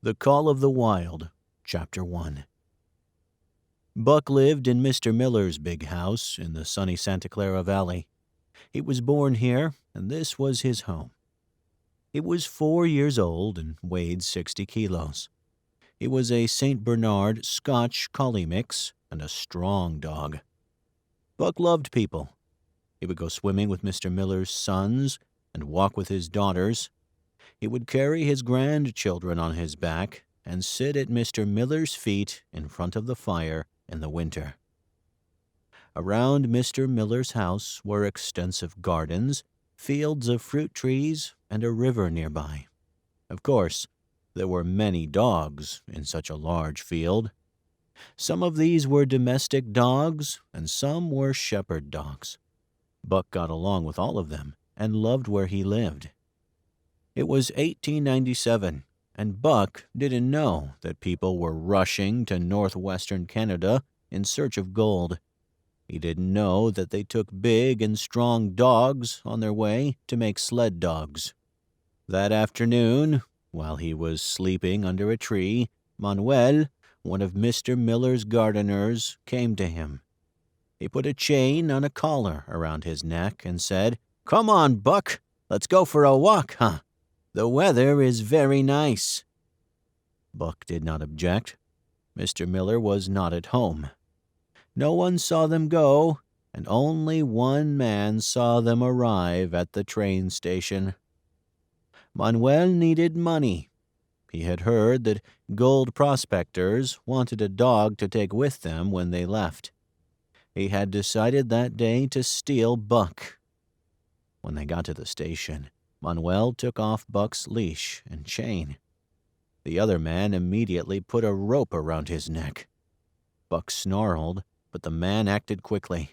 The Call of the Wild, Chapter 1. Buck lived in Mr. Miller's big house in the sunny Santa Clara Valley. He was born here, and this was his home. He was 4 years old and weighed 60 kilos. He was a St. Bernard Scotch Collie mix and a strong dog. Buck loved people. He would go swimming with Mr. Miller's sons and walk with his daughters. He would carry his grandchildren on his back and sit at Mr. Miller's feet in front of the fire in the winter. Around Mr. Miller's house were extensive gardens, fields of fruit trees, and a river nearby. Of course, there were many dogs in such a large field. Some of these were domestic dogs, and some were shepherd dogs. Buck got along with all of them and loved where he lived. It was 1897, and Buck didn't know that people were rushing to northwestern Canada in search of gold. He didn't know that they took big and strong dogs on their way to make sled dogs. That afternoon, while he was sleeping under a tree, Manuel, one of Mr. Miller's gardeners, came to him. He put a chain on a collar around his neck and said, "Come on, Buck, let's go for a walk, huh? The weather is very nice." Buck did not object. Mr. Miller was not at home. No one saw them go, and only one man saw them arrive at the train station. Manuel needed money. He had heard that gold prospectors wanted a dog to take with them when they left. He had decided that day to steal Buck. When they got to the station, Manuel took off Buck's leash and chain. The other man immediately put a rope around his neck. Buck snarled, but the man acted quickly.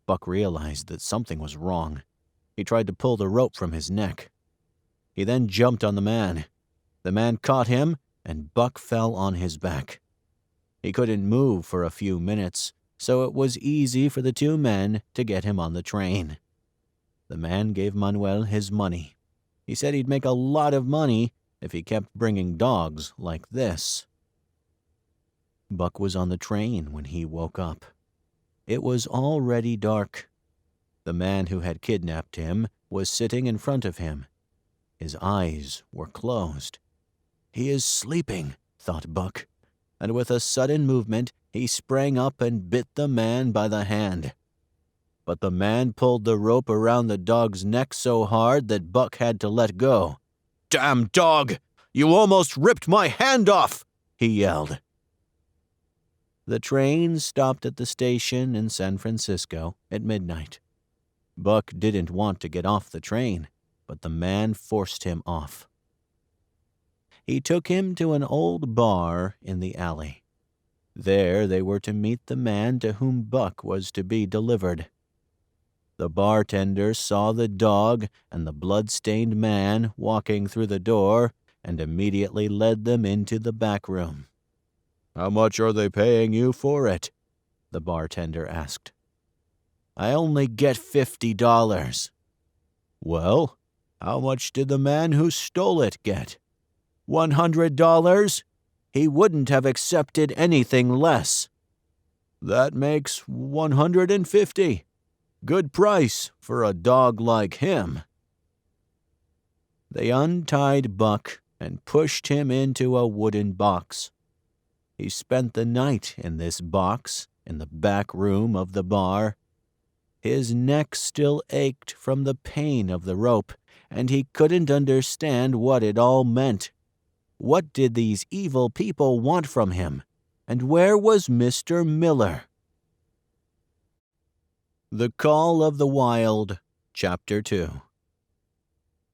Buck realized that something was wrong. He tried to pull the rope from his neck. He then jumped on the man. The man caught him, and Buck fell on his back. He couldn't move for a few minutes, so it was easy for the two men to get him on the train. The man gave Manuel his money. He said he'd make a lot of money if he kept bringing dogs like this. Buck was on the train when he woke up. It was already dark. The man who had kidnapped him was sitting in front of him. His eyes were closed. "He is sleeping," thought Buck, and with a sudden movement he sprang up and bit the man by the hand. But the man pulled the rope around the dog's neck so hard that Buck had to let go. "Damn dog! You almost ripped my hand off!" he yelled. The train stopped at the station in San Francisco at midnight. Buck didn't want to get off the train, but the man forced him off. He took him to an old bar in the alley. There they were to meet the man to whom Buck was to be delivered. The bartender saw the dog and the blood-stained man walking through the door and immediately led them into the back room. "How much are they paying you for it?" the bartender asked. "I only get $50. "Well, how much did the man who stole it get?" $100. He wouldn't have accepted anything less. "That makes $150. Good price for a dog like him." They untied Buck and pushed him into a wooden box. He spent the night in this box in the back room of the bar. His neck still ached from the pain of the rope, and he couldn't understand what it all meant. What did these evil people want from him? And where was Mr. Miller? The Call of the Wild, Chapter 2.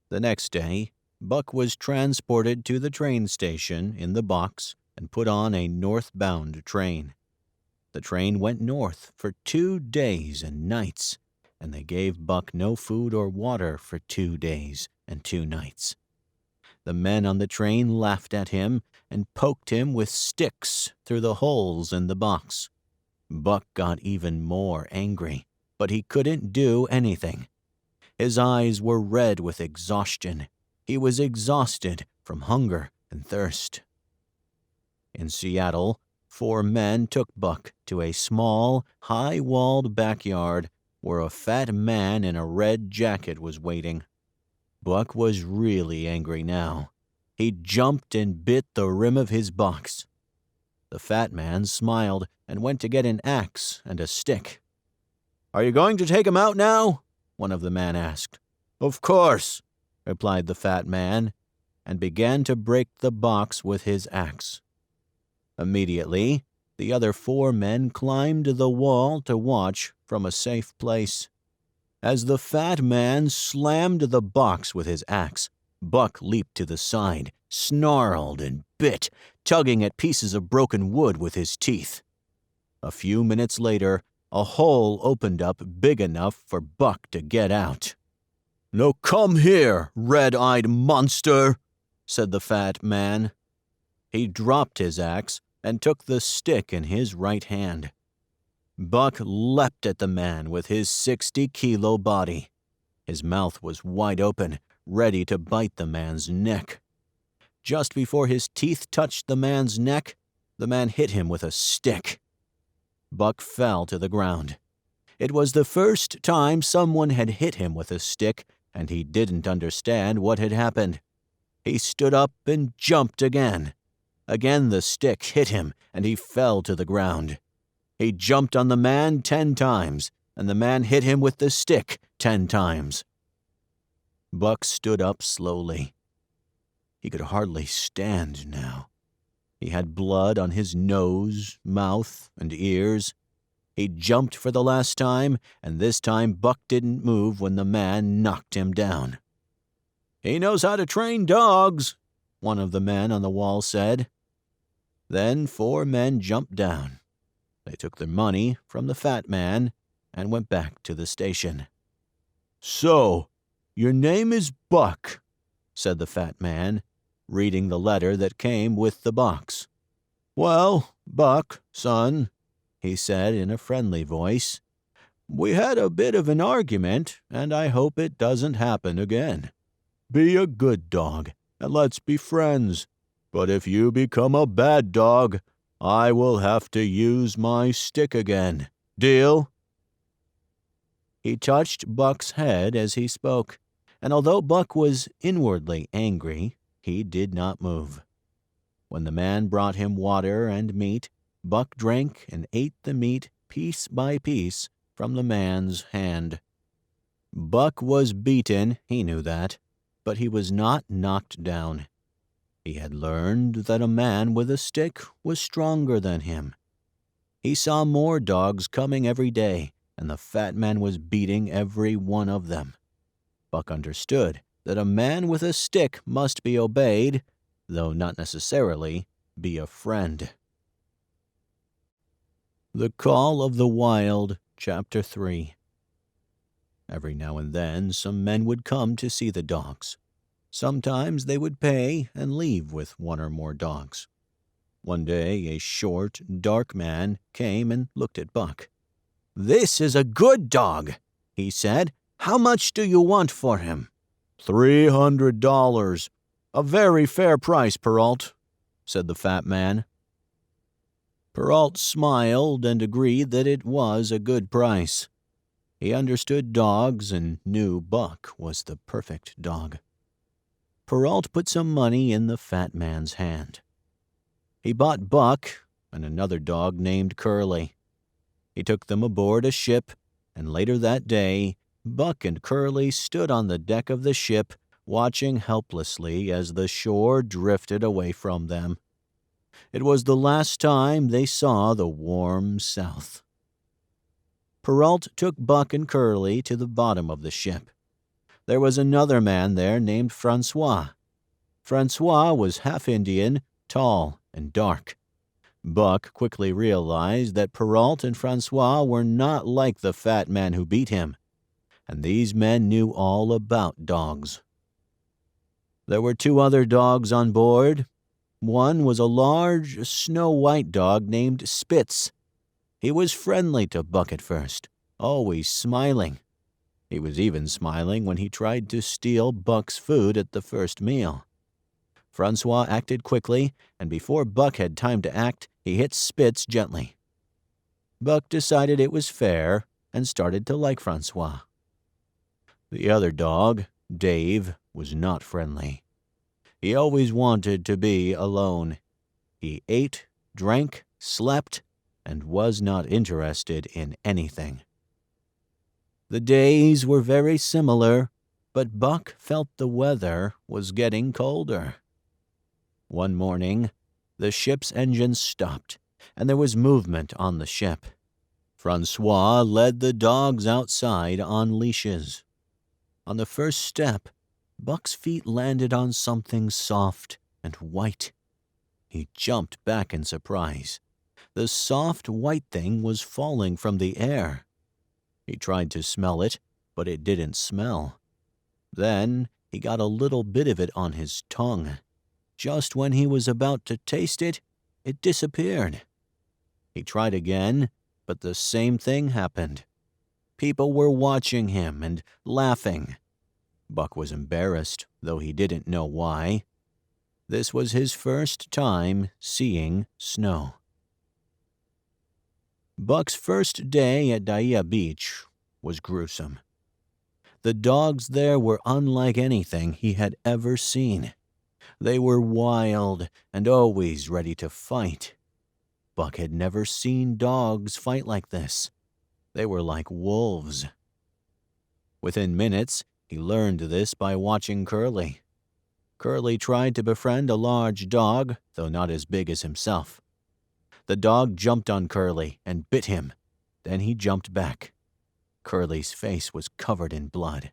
The next day, Buck was transported to the train station in the box and put on a northbound train. The train went north for 2 days and nights, and they gave Buck no food or water for 2 days and 2 nights. The men on the train laughed at him and poked him with sticks through the holes in the box. Buck got even more angry, but he couldn't do anything. His eyes were red with exhaustion. He was exhausted from hunger and thirst. In Seattle, 4 men took Buck to a small, high-walled backyard where a fat man in a red jacket was waiting. Buck was really angry now. He jumped and bit the rim of his box. The fat man smiled and went to get an axe and a stick. "Are you going to take him out now?" one of the men asked. "Of course," replied the fat man, and began to break the box with his axe. Immediately, the other 4 men climbed the wall to watch from a safe place. As the fat man slammed the box with his axe, Buck leaped to the side, snarled and bit, tugging at pieces of broken wood with his teeth. A few minutes later, a hole opened up big enough for Buck to get out. "Now come here, red-eyed monster," said the fat man. He dropped his axe and took the stick in his right hand. Buck leapt at the man with his 60-kilo body. His mouth was wide open, ready to bite the man's neck. Just before his teeth touched the man's neck, the man hit him with a stick. Buck fell to the ground. It was the first time someone had hit him with a stick, and he didn't understand what had happened. He stood up and jumped again. Again the stick hit him, and he fell to the ground. He jumped on the man 10 times, and the man hit him with the stick 10 times. Buck stood up slowly. He could hardly stand now. He had blood on his nose, mouth, and ears. He jumped for the last time, and this time Buck didn't move when the man knocked him down. "He knows how to train dogs," one of the men on the wall said. Then 4 men jumped down. They took their money from the fat man and went back to the station. "So, your name is Buck," said the fat man, reading the letter that came with the box. "Well, Buck, son," he said in a friendly voice, "we had a bit of an argument, and I hope it doesn't happen again. Be a good dog, and let's be friends. But if you become a bad dog, I will have to use my stick again. Deal?" He touched Buck's head as he spoke, and although Buck was inwardly angry, he did not move. When the man brought him water and meat, Buck drank and ate the meat piece by piece from the man's hand. Buck was beaten, he knew that, but he was not knocked down. He had learned that a man with a stick was stronger than him. He saw more dogs coming every day, and the fat man was beating every one of them. Buck understood that a man with a stick must be obeyed, though not necessarily be a friend. The Call of the Wild, Chapter 3. Every now and then some men would come to see the dogs. Sometimes they would pay and leave with 1 or more dogs. One day a short, dark man came and looked at Buck. "This is a good dog," he said. "How much do you want for him?" $300. A very fair price, Perrault," said the fat man. Perrault smiled and agreed that it was a good price. He understood dogs and knew Buck was the perfect dog. Perrault put some money in the fat man's hand. He bought Buck and another dog named Curly. He took them aboard a ship, and later that day, Buck and Curly stood on the deck of the ship, watching helplessly as the shore drifted away from them. It was the last time they saw the warm South. Perrault took Buck and Curly to the bottom of the ship. There was another man there named Francois. Francois was half Indian, tall and dark. Buck quickly realized that Perrault and Francois were not like the fat man who beat him, and these men knew all about dogs. There were 2 other dogs on board. One was a large, snow-white dog named Spitz. He was friendly to Buck at first, always smiling. He was even smiling when he tried to steal Buck's food at the first meal. Francois acted quickly, and before Buck had time to act, he hit Spitz gently. Buck decided it was fair and started to like Francois. The other dog, Dave, was not friendly. He always wanted to be alone. He ate, drank, slept, and was not interested in anything. The days were very similar, but Buck felt the weather was getting colder. One morning, the ship's engines stopped, and there was movement on the ship. Francois led the dogs outside on leashes. On the first step, Buck's feet landed on something soft and white. He jumped back in surprise. The soft white thing was falling from the air. He tried to smell it, but it didn't smell. Then he got a little bit of it on his tongue. Just when he was about to taste it, it disappeared. He tried again, but the same thing happened. People were watching him and laughing. Buck was embarrassed, though he didn't know why. This was his first time seeing snow. Buck's first day at Daya Beach was gruesome. The dogs there were unlike anything he had ever seen. They were wild and always ready to fight. Buck had never seen dogs fight like this. They were like wolves. Within minutes, he learned this by watching Curly. Curly tried to befriend a large dog, though not as big as himself. The dog jumped on Curly and bit him. Then he jumped back. Curly's face was covered in blood.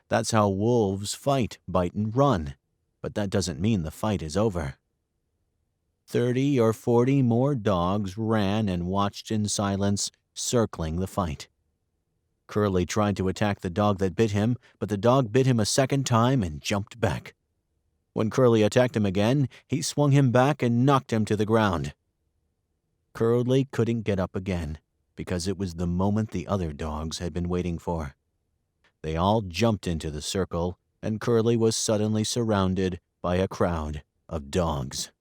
That's how wolves fight, bite, and run. But that doesn't mean the fight is over. 30 or 40 more dogs ran and watched in silence, circling the fight. Curly tried to attack the dog that bit him, but the dog bit him a second time and jumped back. When Curly attacked him again, he swung him back and knocked him to the ground. Curly couldn't get up again, because it was the moment the other dogs had been waiting for. They all jumped into the circle, and Curly was suddenly surrounded by a crowd of dogs.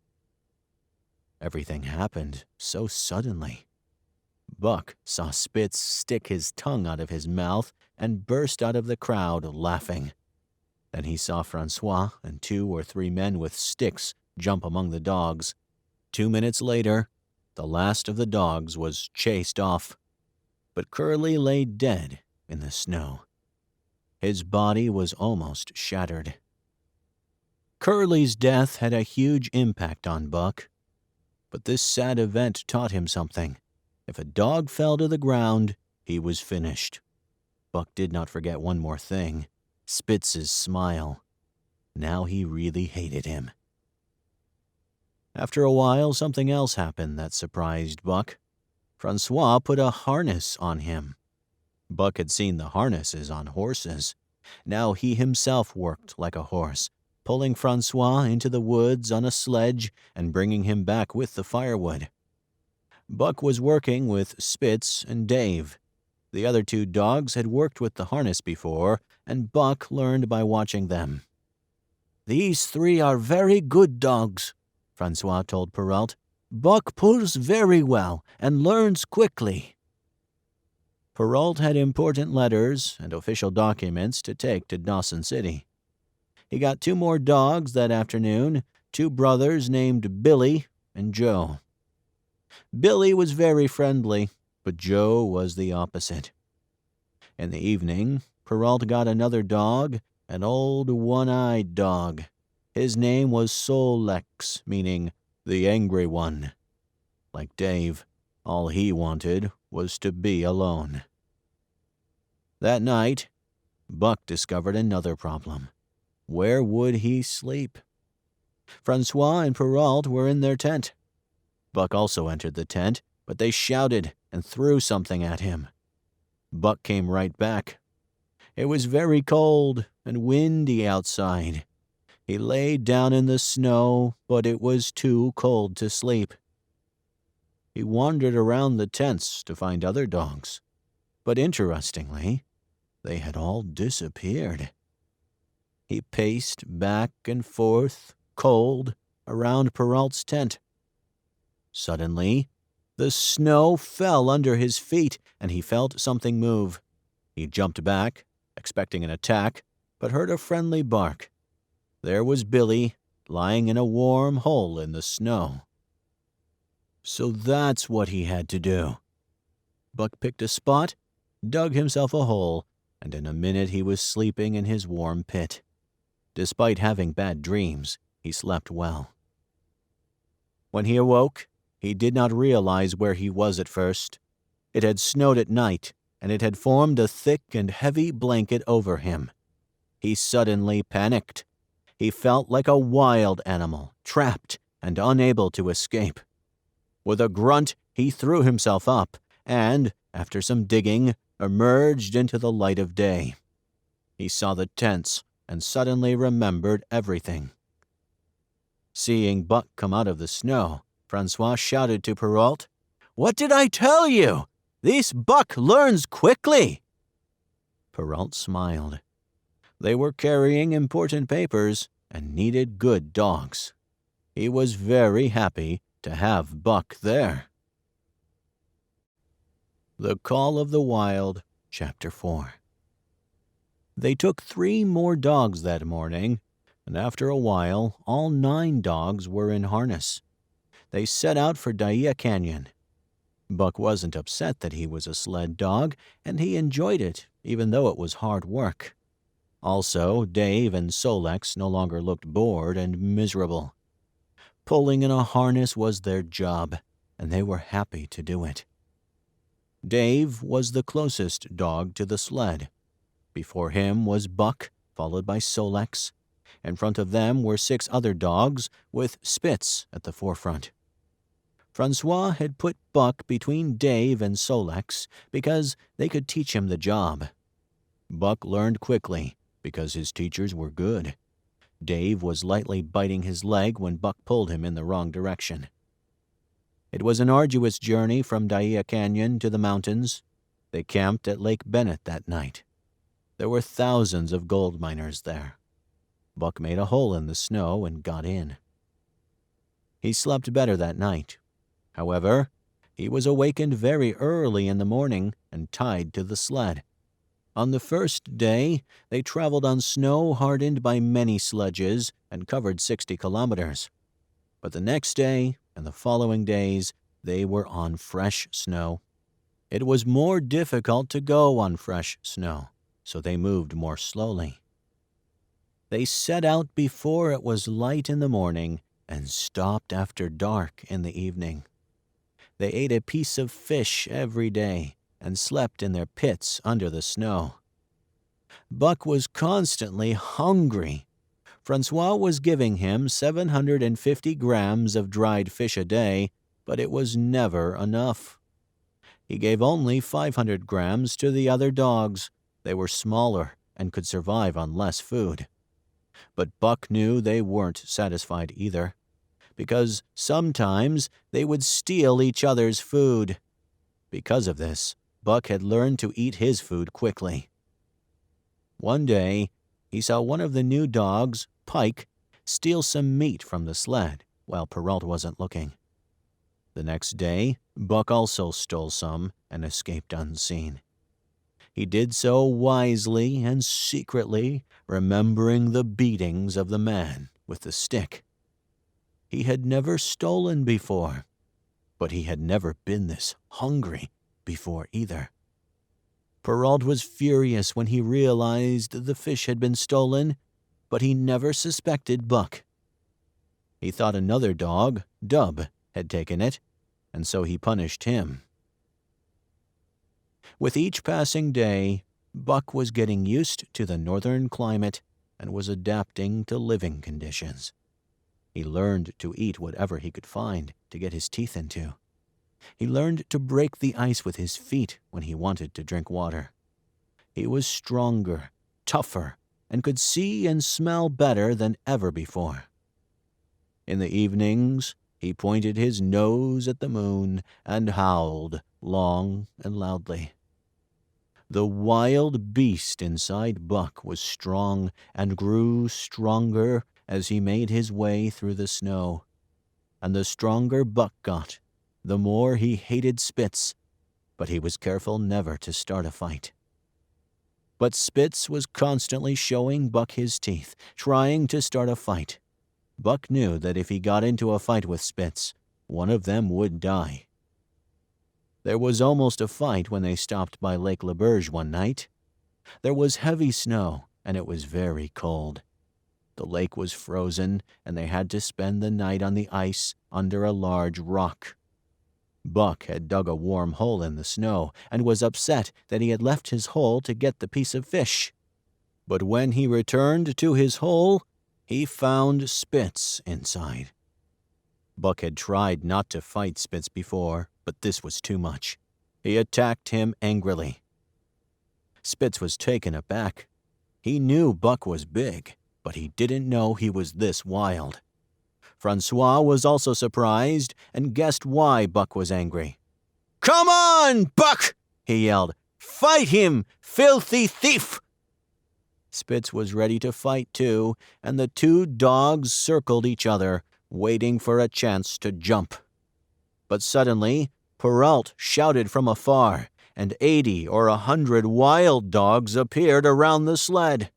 Everything happened so suddenly. Buck saw Spitz stick his tongue out of his mouth and burst out of the crowd laughing. Then he saw Francois and 2 or 3 men with sticks jump among the dogs. 2 minutes later, the last of the dogs was chased off, but Curly lay dead in the snow. His body was almost shattered. Curly's death had a huge impact on Buck, but this sad event taught him something. If a dog fell to the ground, he was finished. Buck did not forget one more thing: Spitz's smile. Now he really hated him. After a while, something else happened that surprised Buck. Francois put a harness on him. Buck had seen the harnesses on horses. Now he himself worked like a horse, pulling Francois into the woods on a sledge and bringing him back with the firewood. Buck was working with Spitz and Dave. The other 2 dogs had worked with the harness before, and Buck learned by watching them. "These 3 are very good dogs," Francois told Perrault. "Buck pulls very well and learns quickly." Perrault had important letters and official documents to take to Dawson City. He got 2 more dogs that afternoon, 2 brothers named Billy and Joe. Billy was very friendly, but Joe was the opposite. In the evening, Perrault got another dog, an old one-eyed dog. His name was Solex, meaning the angry one. Like Dave, all he wanted was to be alone. That night, Buck discovered another problem. Where would he sleep? Francois and Perrault were in their tent. Buck also entered the tent, but they shouted and threw something at him. Buck came right back. It was very cold and windy outside. He lay down in the snow, but it was too cold to sleep. He wandered around the tents to find other dogs, but interestingly, they had all disappeared. He paced back and forth, cold, around Perrault's tent. Suddenly, the snow fell under his feet, and he felt something move. He jumped back, expecting an attack, but heard a friendly bark. There was Billy, lying in a warm hole in the snow. So that's what he had to do. Buck picked a spot, dug himself a hole, and in a minute he was sleeping in his warm pit. Despite having bad dreams, he slept well. When he awoke, he did not realize where he was at first. It had snowed at night, and it had formed a thick and heavy blanket over him. He suddenly panicked. He felt like a wild animal, trapped and unable to escape. With a grunt, he threw himself up and, after some digging, emerged into the light of day. He saw the tents and suddenly remembered everything. Seeing Buck come out of the snow, Francois shouted to Perrault, "What did I tell you? This Buck learns quickly." Perrault smiled. They were carrying important papers and needed good dogs. He was very happy to have Buck there. The Call of the Wild, Chapter 4. They took 3 more dogs that morning, and after a while all 9 dogs were in harness. They set out for Daya Canyon. Buck wasn't upset that he was a sled dog, and he enjoyed it, even though it was hard work. Also, Dave and Solex no longer looked bored and miserable. Pulling in a harness was their job, and they were happy to do it. Dave was the closest dog to the sled. Before him was Buck, followed by Solex. In front of them were 6 other dogs, with Spitz at the forefront. Francois had put Buck between Dave and Solex because they could teach him the job. Buck learned quickly because his teachers were good. Dave was lightly biting his leg when Buck pulled him in the wrong direction. It was an arduous journey from Daya Canyon to the mountains. They camped at Lake Bennett that night. There were thousands of gold miners there. Buck made a hole in the snow and got in. He slept better that night. However, he was awakened very early in the morning and tied to the sled. On the first day, they traveled on snow hardened by many sledges and covered 60 kilometers. But the next day and the following days, they were on fresh snow. It was more difficult to go on fresh snow, so they moved more slowly. They set out before it was light in the morning and stopped after dark in the evening. They ate a piece of fish every day and slept in their pits under the snow. Buck was constantly hungry. Francois was giving him 750 grams of dried fish a day, but it was never enough. He gave only 500 grams to the other dogs. They were smaller and could survive on less food. But Buck knew they weren't satisfied either, because sometimes they would steal each other's food. Because of this, Buck had learned to eat his food quickly. One day, he saw one of the new dogs, Pike, steal some meat from the sled while Perrault wasn't looking. The next day, Buck also stole some and escaped unseen. He did so wisely and secretly, remembering the beatings of the man with the stick. He had never stolen before, but he had never been this hungry before either. Perrault was furious when he realized the fish had been stolen, but he never suspected Buck. He thought another dog, Dub, had taken it, and so he punished him. With each passing day, Buck was getting used to the northern climate and was adapting to living conditions. He learned to eat whatever he could find to get his teeth into. He learned to break the ice with his feet when he wanted to drink water. He was stronger, tougher, and could see and smell better than ever before. In the evenings, he pointed his nose at the moon and howled long and loudly. The wild beast inside Buck was strong and grew stronger as he made his way through the snow. And the stronger Buck got, the more he hated Spitz, but he was careful never to start a fight. But Spitz was constantly showing Buck his teeth, trying to start a fight. Buck knew that if he got into a fight with Spitz, one of them would die. There was almost a fight when they stopped by Lake Laberge one night. There was heavy snow, and it was very cold. The lake was frozen, and they had to spend the night on the ice under a large rock. Buck had dug a warm hole in the snow and was upset that he had left his hole to get the piece of fish. But when he returned to his hole, he found Spitz inside. Buck had tried not to fight Spitz before, but this was too much. He attacked him angrily. Spitz was taken aback. He knew Buck was big, but he didn't know he was this wild. Francois was also surprised and guessed why Buck was angry. "Come on, Buck!" he yelled. "Fight him, filthy thief!" Spitz was ready to fight too, and the two dogs circled each other, waiting for a chance to jump. But suddenly, Perrault shouted from afar, and 80 or 100 wild dogs appeared around the sled.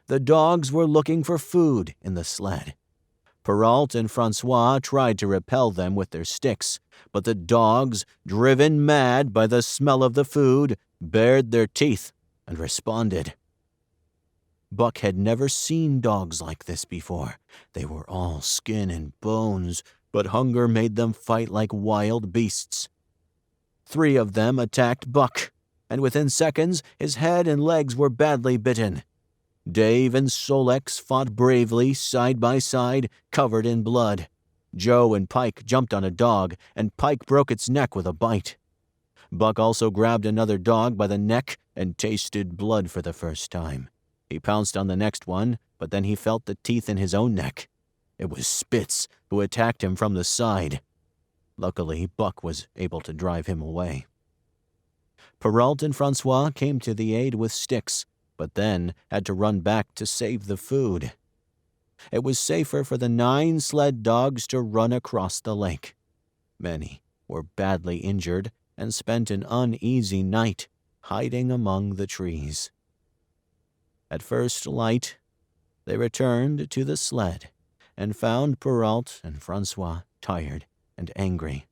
The dogs were looking for food in the sled. Perrault and Francois tried to repel them with their sticks, but the dogs, driven mad by the smell of the food, bared their teeth and responded. Buck had never seen dogs like this before. They were all skin and bones, but hunger made them fight like wild beasts. 3 of them attacked Buck, and within seconds his head and legs were badly bitten. Dave and Solex fought bravely side by side, covered in blood. Joe and Pike jumped on a dog, and Pike broke its neck with a bite. Buck also grabbed another dog by the neck and tasted blood for the first time. He pounced on the next one, but then he felt the teeth in his own neck. It was Spitz, who attacked him from the side. Luckily, Buck was able to drive him away. Perrault and Francois came to the aid with sticks, but then had to run back to save the food. It was safer for the 9 sled dogs to run across the lake. Many were badly injured and spent an uneasy night hiding among the trees. At first light, they returned to the sled and found Perrault and Francois tired and angry.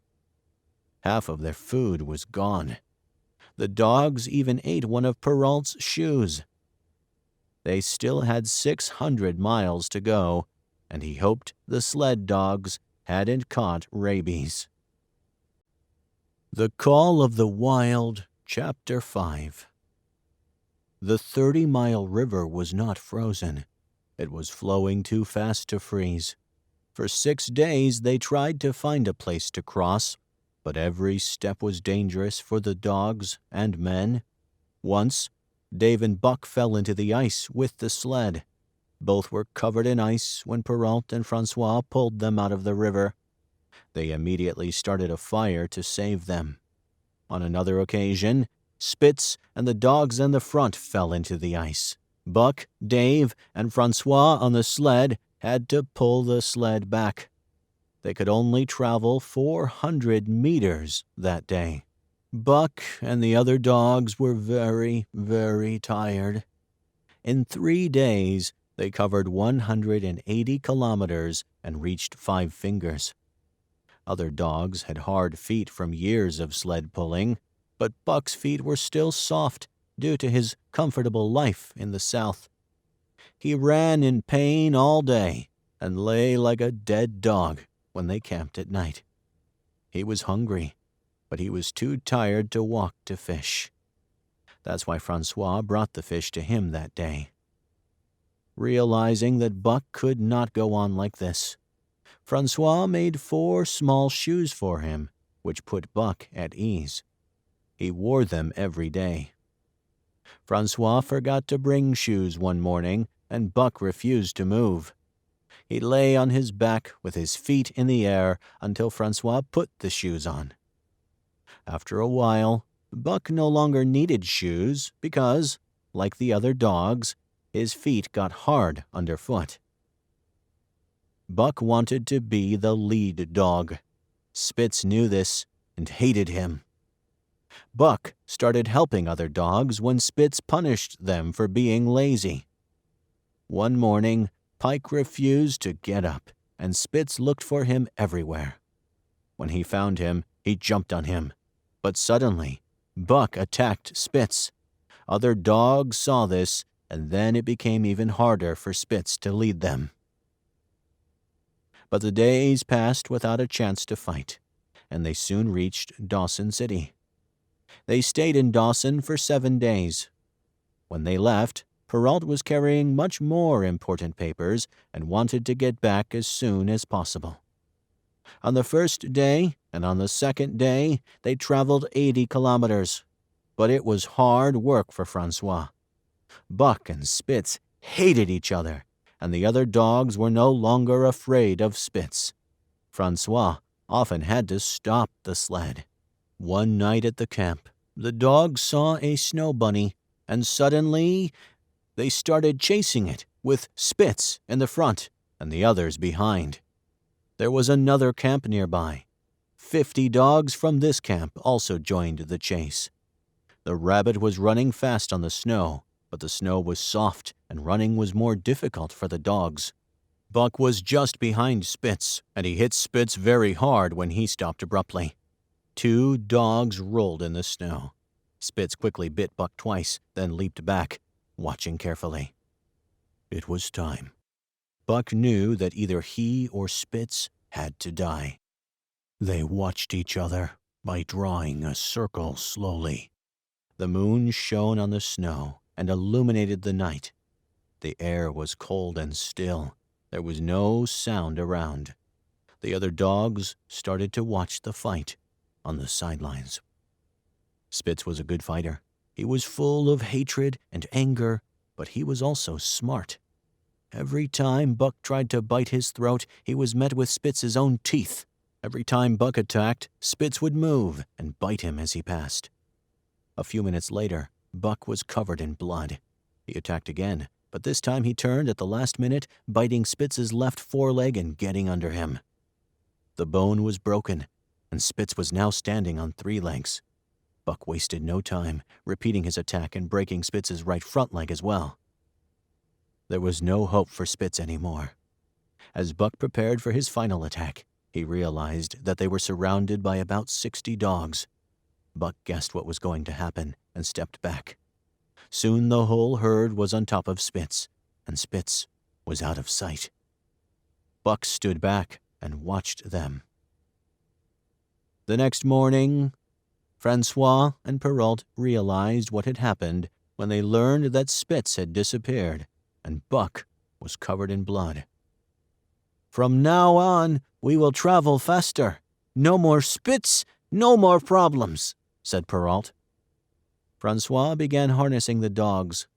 Half of their food was gone. The dogs even ate one of Perrault's shoes. They still had 600 miles to go, and he hoped the sled dogs hadn't caught rabies. The Call of the Wild, Chapter 5. The 30-mile river was not frozen. It was flowing too fast to freeze. For 6 days they tried to find a place to cross, but every step was dangerous for the dogs and men. Once, Dave and Buck fell into the ice with the sled. Both were covered in ice when Perrault and Francois pulled them out of the river. They immediately started a fire to save them. On another occasion, Spitz and the dogs in the front fell into the ice. Buck, Dave, and Francois on the sled had to pull the sled back. They could only travel 400 meters that day. Buck and the other dogs were very, very tired. In 3 days, they covered 180 kilometers and reached 5 Fingers. Other dogs had hard feet from years of sled pulling, but Buck's feet were still soft due to his comfortable life in the South. He ran in pain all day and lay like a dead dog when they camped at night. He was hungry, but he was too tired to walk to fish. That's why Francois brought the fish to him that day. Realizing that Buck could not go on like this, Francois made 4 small shoes for him, which put Buck at ease. He wore them every day. Francois forgot to bring shoes one morning, and Buck refused to move. He lay on his back with his feet in the air until Francois put the shoes on. After a while, Buck no longer needed shoes because, like the other dogs, his feet got hard underfoot. Buck wanted to be the lead dog. Spitz knew this and hated him. Buck started helping other dogs when Spitz punished them for being lazy. One morning, Pike refused to get up, and Spitz looked for him everywhere. When he found him, he jumped on him. But suddenly, Buck attacked Spitz. Other dogs saw this, and then it became even harder for Spitz to lead them. But the days passed without a chance to fight, and they soon reached Dawson City. They stayed in Dawson for 7 days. When they left, Perrault was carrying much more important papers and wanted to get back as soon as possible. On the first day and on the second day, they traveled 80 kilometers. But it was hard work for Francois. Buck and Spitz hated each other, and the other dogs were no longer afraid of Spitz. Francois often had to stop the sled. One night at the camp, the dogs saw a snow bunny, and suddenly they started chasing it, with Spitz in the front and the others behind. There was another camp nearby. 50 dogs from this camp also joined the chase. The rabbit was running fast on the snow, but the snow was soft and running was more difficult for the dogs. Buck was just behind Spitz, and he hit Spitz very hard when he stopped abruptly. 2 dogs rolled in the snow. Spitz quickly bit Buck twice, then leaped back, watching carefully. It was time. Buck knew that either he or Spitz had to die. They watched each other by drawing a circle slowly. The moon shone on the snow and illuminated the night. The air was cold and still. There was no sound around. The other dogs started to watch the fight on the sidelines. Spitz was a good fighter. He was full of hatred and anger, but he was also smart. Every time Buck tried to bite his throat, he was met with Spitz's own teeth. Every time Buck attacked, Spitz would move and bite him as he passed. A few minutes later, Buck was covered in blood. He attacked again, but this time he turned at the last minute, biting Spitz's left foreleg and getting under him. The bone was broken, and Spitz was now standing on 3 legs. Buck wasted no time, repeating his attack and breaking Spitz's right front leg as well. There was no hope for Spitz anymore. As Buck prepared for his final attack, he realized that they were surrounded by about 60 dogs. Buck guessed what was going to happen and stepped back. Soon the whole herd was on top of Spitz, and Spitz was out of sight. Buck stood back and watched them. The next morning, Francois and Perrault realized what had happened when they learned that Spitz had disappeared and Buck was covered in blood. "From now on, we will travel faster. No more Spitz, no more problems," said Perrault. Francois began harnessing the dogs.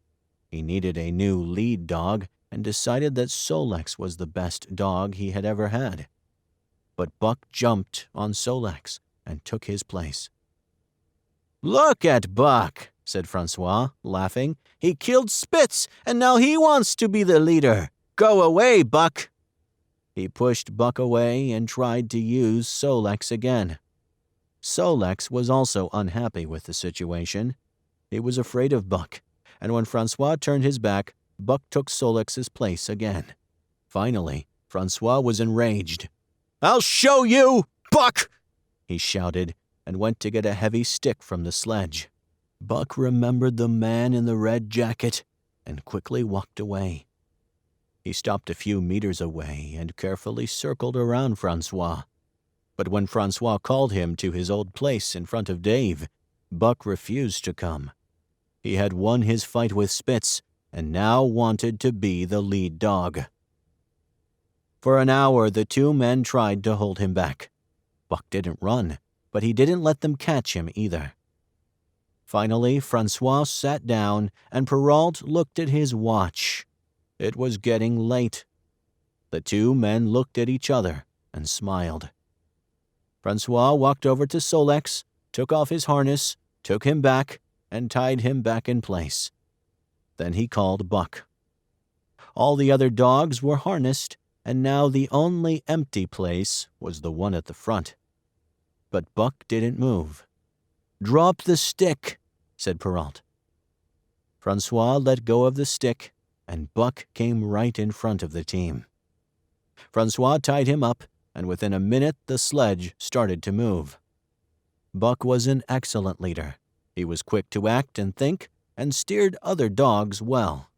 He needed a new lead dog and decided that Solex was the best dog he had ever had. But Buck jumped on Solex and took his place. "Look at Buck," said Francois, laughing. "He killed Spitz, and now he wants to be the leader. Go away, Buck." He pushed Buck away and tried to use Solex again. Solex was also unhappy with the situation. He was afraid of Buck, and when Francois turned his back, Buck took Solex's place again. Finally, Francois was enraged. "I'll show you, Buck!" he shouted, and went to get a heavy stick from the sledge. Buck remembered the man in the red jacket and quickly walked away. He stopped a few meters away and carefully circled around Francois. But when Francois called him to his old place in front of Dave, Buck refused to come. He had won his fight with Spitz and now wanted to be the lead dog. For an hour, the 2 men tried to hold him back. Buck didn't run, but he didn't let them catch him either. Finally, Francois sat down, and Perrault looked at his watch. It was getting late. The 2 men looked at each other and smiled. Francois walked over to Solex, took off his harness, took him back, and tied him back in place. Then he called Buck. All the other dogs were harnessed, and now the only empty place was the one at the front. But Buck didn't move. "Drop the stick," said Perrault. Francois let go of the stick, and Buck came right in front of the team. Francois tied him up, and within a minute the sledge started to move. Buck was an excellent leader. He was quick to act and think, and steered other dogs well.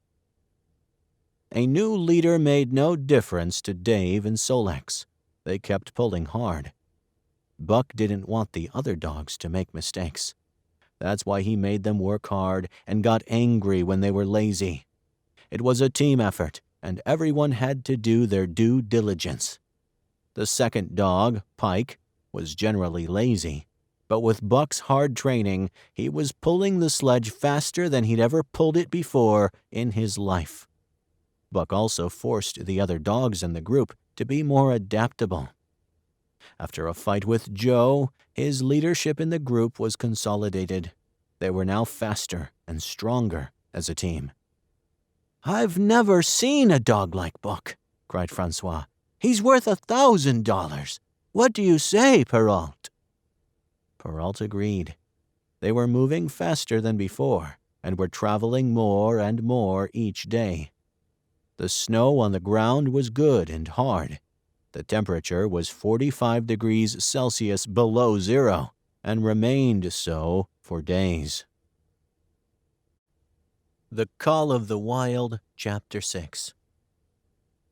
A new leader made no difference to Dave and Solex. They kept pulling hard. Buck didn't want the other dogs to make mistakes. That's why he made them work hard and got angry when they were lazy. It was a team effort, and everyone had to do their due diligence. The second dog, Pike, was generally lazy, but with Buck's hard training, he was pulling the sledge faster than he'd ever pulled it before in his life. Buck also forced the other dogs in the group to be more adaptable. After a fight with Joe, his leadership in the group was consolidated. They were now faster and stronger as a team. "I've never seen a dog like Buck," cried Francois. "He's worth $1,000. What do you say, Perrault?" Perrault agreed. They were moving faster than before, and were traveling more and more each day. The snow on the ground was good and hard. The temperature was 45 degrees Celsius below zero, and remained so for days. The Call of the Wild, Chapter 6.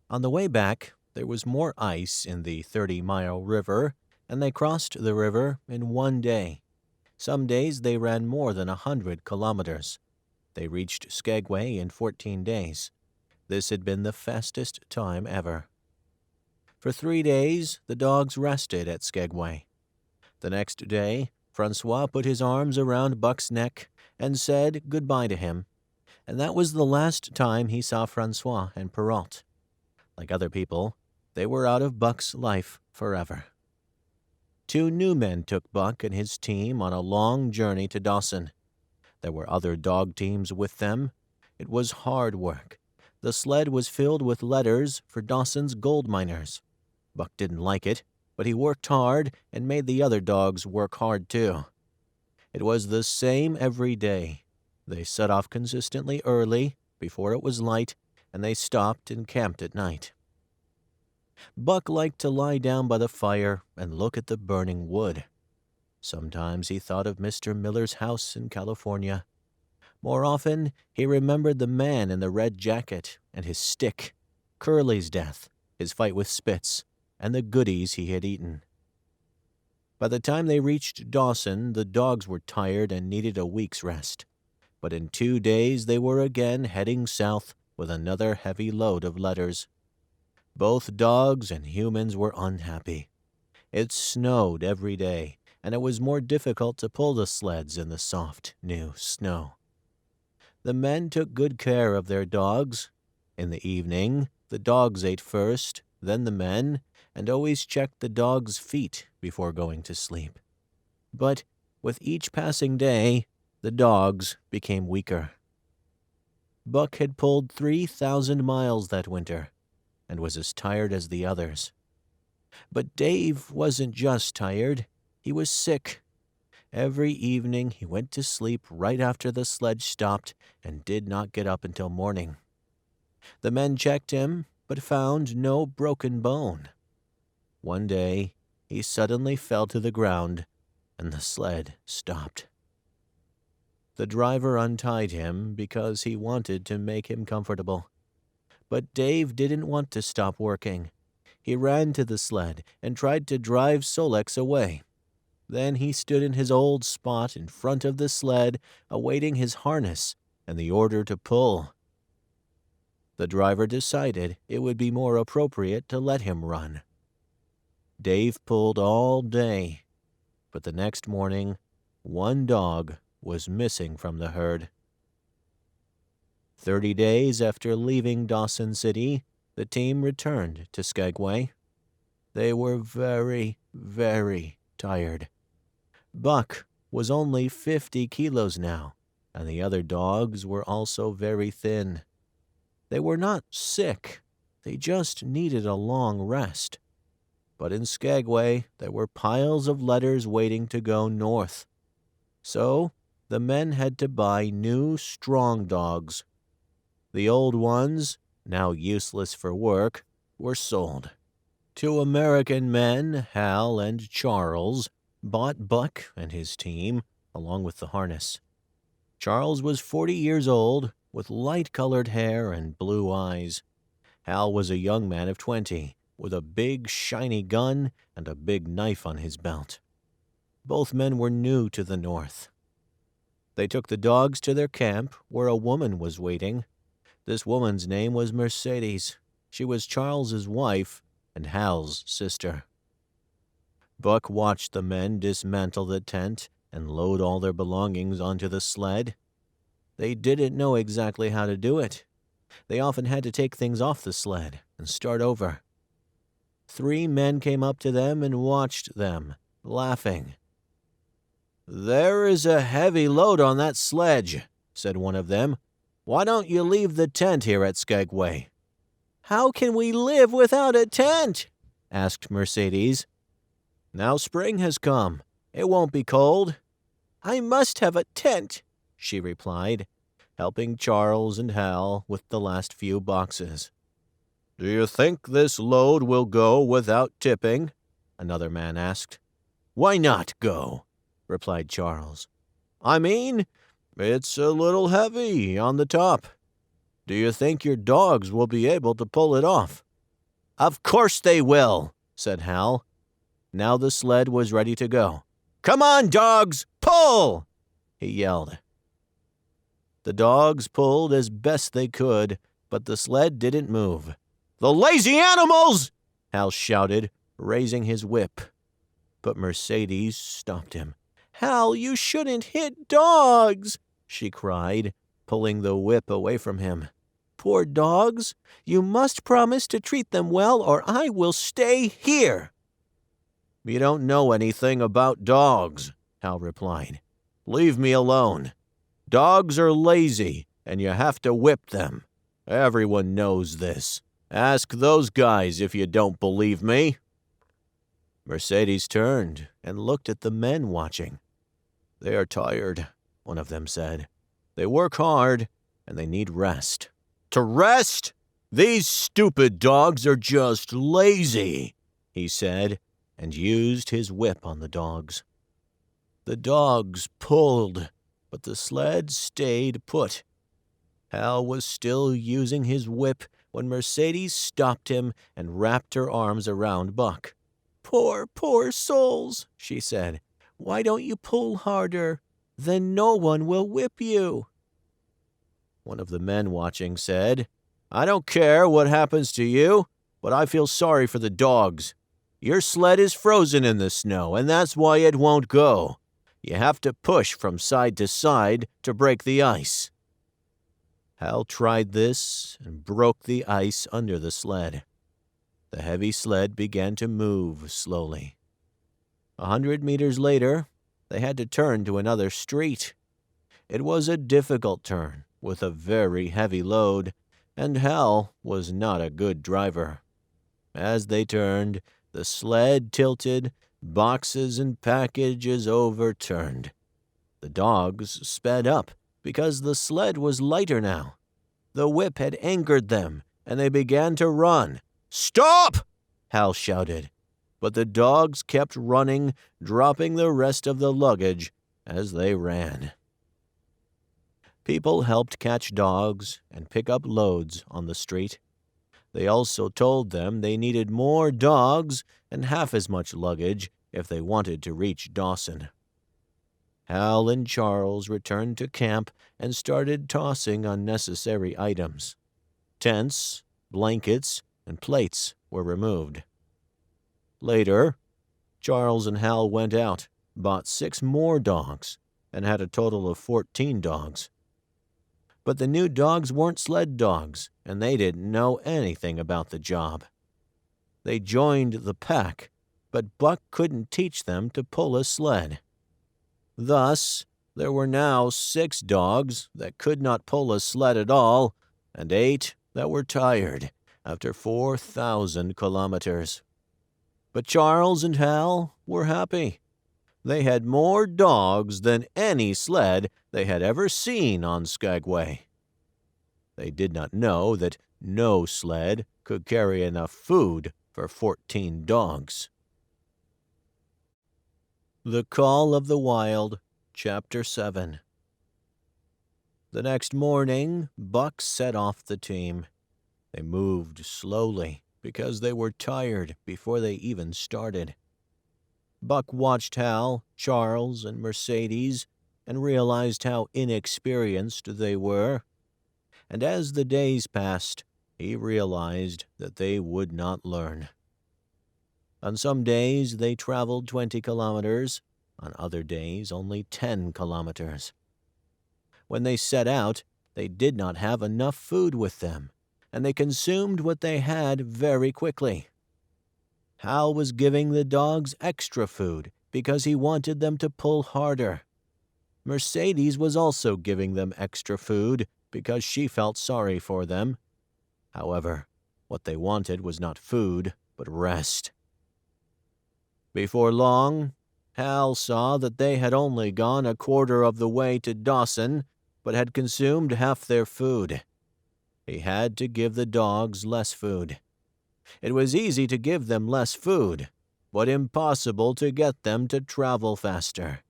On the way back, there was more ice in the 30-mile river, and they crossed the river in one day. Some days they ran more than 100 kilometers. They reached Skagway in 14 days. This had been the fastest time ever. For 3 days, the dogs rested at Skagway. The next day, Francois put his arms around Buck's neck and said goodbye to him, and that was the last time he saw Francois and Perrault. Like other people, they were out of Buck's life forever. 2 new men took Buck and his team on a long journey to Dawson. There were other dog teams with them. It was hard work. The sled was filled with letters for Dawson's gold miners. Buck didn't like it, but he worked hard and made the other dogs work hard too. It was the same every day. They set off consistently early, before it was light, and they stopped and camped at night. Buck liked to lie down by the fire and look at the burning wood. Sometimes he thought of Mr. Miller's house in California. More often, he remembered the man in the red jacket and his stick, Curly's death, his fight with Spitz, and the goodies he had eaten. By the time they reached Dawson, the dogs were tired and needed a week's rest. But in 2 days they were again heading south with another heavy load of letters. Both dogs and humans were unhappy. It snowed every day, and it was more difficult to pull the sleds in the soft, new snow. The men took good care of their dogs. In the evening, the dogs ate first, then the men, and always checked the dogs' feet before going to sleep. But with each passing day, the dogs became weaker. Buck had pulled 3,000 miles that winter, and was as tired as the others. But Dave wasn't just tired, he was sick. Every evening he went to sleep right after the sledge stopped and did not get up until morning. The men checked him, but found no broken bone. One day, he suddenly fell to the ground, and the sled stopped. The driver untied him because he wanted to make him comfortable. But Dave didn't want to stop working. He ran to the sled and tried to drive Solex away. Then he stood in his old spot in front of the sled, awaiting his harness and the order to pull. The driver decided it would be more appropriate to let him run. Dave pulled all day, but the next morning, one dog was missing from the herd. 30 days after leaving Dawson City, the team returned to Skagway. They were very, very tired. Buck was only 50 kilos now, and the other dogs were also very thin. They were not sick, They just needed a long rest. But in Skagway, there were piles of letters waiting to go north. So the men had to buy new, strong dogs. The old ones, now useless for work, were sold. Two American men, Hal and Charles, bought Buck and his team, along with the harness. Charles was 40 years old, with light-colored hair and blue eyes. Hal was a young man of 20, with a big, shiny gun and a big knife on his belt. Both men were new to the North. They took the dogs to their camp, where a woman was waiting. This woman's name was Mercedes. She was Charles's wife and Hal's sister. Buck watched the men dismantle the tent and load all their belongings onto the sled. They didn't know exactly how to do it. They often had to take things off the sled and start over. 3 men came up to them and watched them, laughing. "There is a heavy load on that sledge," said one of them. "Why don't you leave the tent here at Skagway?" "How can we live without a tent?" asked Mercedes. "Now spring has come. It won't be cold." "I must have a tent," she replied, helping Charles and Hal with the last few boxes. "Do you think this load will go without tipping?" another man asked. "Why not go?" replied Charles. "I mean, it's a little heavy on the top. Do you think your dogs will be able to pull it off?" "Of course they will," said Hal. Now the sled was ready to go. "Come on, dogs, pull!" he yelled. The dogs pulled as best they could, but the sled didn't move. "The lazy animals!" Hal shouted, raising his whip. But Mercedes stopped him. "Hal, you shouldn't hit dogs!" she cried, pulling the whip away from him. "Poor dogs! You must promise to treat them well, or I will stay here." "You don't know anything about dogs," Hal replied. "Leave me alone. Dogs are lazy, and you have to whip them. Everyone knows this. Ask those guys if you don't believe me." Mercedes turned and looked at the men watching. "They are tired," one of them said. "They work hard, and they need rest." "To rest? These stupid dogs are just lazy," he said, and used his whip on the dogs. The dogs pulled, but the sled stayed put. Hal was still using his whip when Mercedes stopped him and wrapped her arms around Buck. "Poor, poor souls," she said. "Why don't you pull harder? Then no one will whip you." One of the men watching said, "I don't care what happens to you, but I feel sorry for the dogs. Your sled is frozen in the snow, and that's why it won't go. You have to push from side to side to break the ice." Hal tried this and broke the ice under the sled. The heavy sled began to move slowly. 100 meters later, they had to turn to another street. It was a difficult turn, with a very heavy load, and Hal was not a good driver. As they turned, the sled tilted, boxes and packages overturned. The dogs sped up, because the sled was lighter now. The whip had angered them, and they began to run. "Stop!" Hal shouted. But the dogs kept running, dropping the rest of the luggage as they ran. People helped catch dogs and pick up loads on the street. They also told them they needed more dogs and half as much luggage if they wanted to reach Dawson. Hal and Charles returned to camp and started tossing unnecessary items. Tents, blankets, and plates were removed. Later, Charles and Hal went out, bought 6 more dogs, and had a total of 14 dogs. But the new dogs weren't sled dogs, and they didn't know anything about the job. They joined the pack, but Buck couldn't teach them to pull a sled. Thus, there were now 6 dogs that could not pull a sled at all, and 8 that were tired, after 4,000 kilometers. But Charles and Hal were happy. They had more dogs than any sled they had ever seen on Skagway. They did not know that no sled could carry enough food for 14 dogs. The Call of the Wild, Chapter 7. The next morning, Buck set off the team. They moved slowly because they were tired before they even started. Buck watched Hal, Charles, and Mercedes and realized how inexperienced they were. And as the days passed, he realized that they would not learn. On some days, they traveled 20 kilometers. On other days, only 10 kilometers. When they set out, they did not have enough food with them, and they consumed what they had very quickly. Hal was giving the dogs extra food because he wanted them to pull harder. Mercedes was also giving them extra food because she felt sorry for them. However, what they wanted was not food, but rest. Before long, Hal saw that they had only gone a quarter of the way to Dawson, but had consumed half their food. He had to give the dogs less food. It was easy to give them less food, but impossible to get them to travel faster.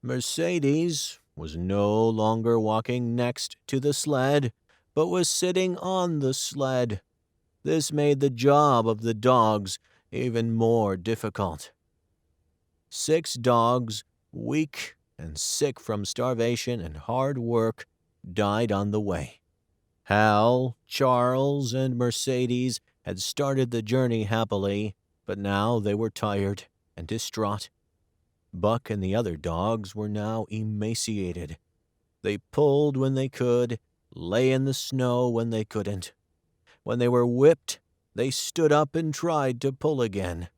Mercedes was no longer walking next to the sled, but was sitting on the sled. This made the job of the dogs even more difficult. 6 dogs, weak and sick from starvation and hard work, died on the way. Hal, Charles, and Mercedes had started the journey happily, but now they were tired and distraught. Buck and the other dogs were now emaciated. They pulled when they could, lay in the snow when they couldn't. When they were whipped, they stood up and tried to pull again.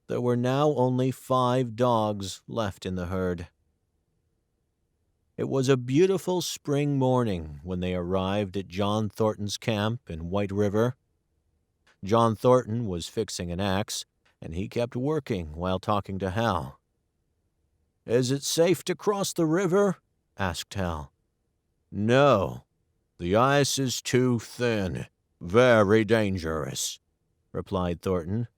There were now only 5 dogs left in the herd. It was a beautiful spring morning when they arrived at John Thornton's camp in White River. John Thornton was fixing an axe, and he kept working while talking to Hal. "Is it safe to cross the river?" asked Hal. "No. The ice is too thin. Very dangerous," replied Thornton.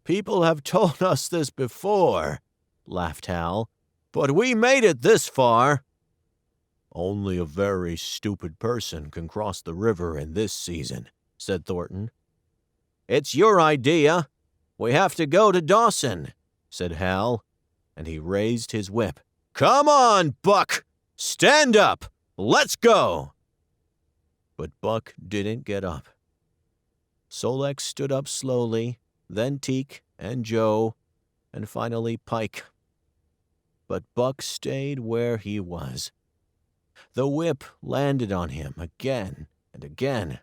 "People have told us this before," laughed Hal, "but we made it this far." "Only a very stupid person can cross the river in this season," said Thornton. "It's your idea. We have to go to Dawson," said Hal, and he raised his whip. "Come on, Buck! Stand up! Let's go!" But Buck didn't get up. Solek stood up slowly, then Teak and Joe, and finally Pike. But Buck stayed where he was. The whip landed on him again and again.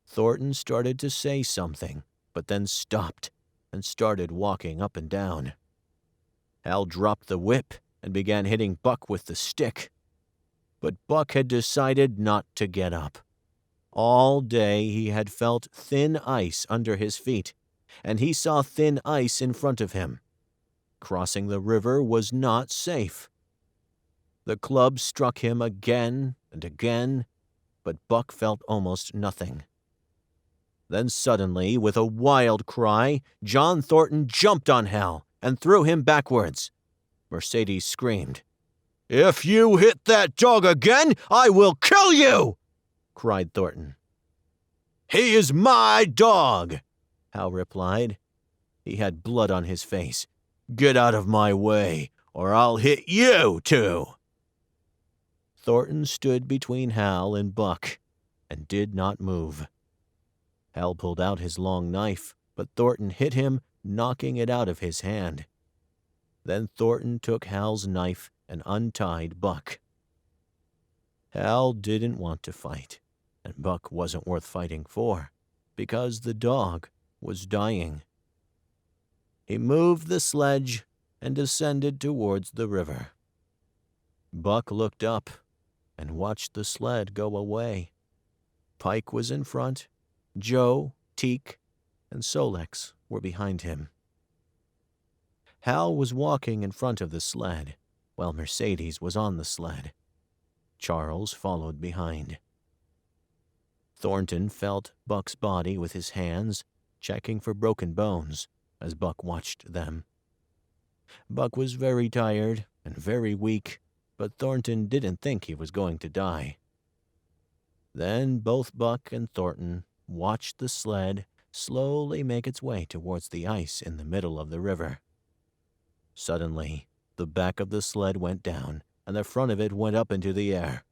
Thornton started to say something, but then stopped and started walking up and down. Hal dropped the whip and began hitting Buck with the stick. But Buck had decided not to get up. All day he had felt thin ice under his feet, and he saw thin ice in front of him. Crossing the river was not safe. The club struck him again and again, but Buck felt almost nothing. Then suddenly, with a wild cry, John Thornton jumped on Hal and threw him backwards. Mercedes screamed. "If you hit that dog again, I will kill you!" cried Thornton. "He is my dog," Hal replied. He had blood on his face. "Get out of my way, or I'll hit you, too." Thornton stood between Hal and Buck and did not move. Hal pulled out his long knife, but Thornton hit him, knocking it out of his hand. Then Thornton took Hal's knife and untied Buck. Hal didn't want to fight, and Buck wasn't worth fighting for, because the dog was dying. He moved the sledge and descended towards the river. Buck looked up and watched the sled go away. Pike was in front. Joe, Teak, and Solex were behind him. Hal was walking in front of the sled, while Mercedes was on the sled. Charles followed behind. Thornton felt Buck's body with his hands, checking for broken bones as Buck watched them. Buck was very tired and very weak, but Thornton didn't think he was going to die. Then both Buck and Thornton watched the sled slowly make its way towards the ice in the middle of the river. Suddenly, the back of the sled went down, and the front of it went up into the air.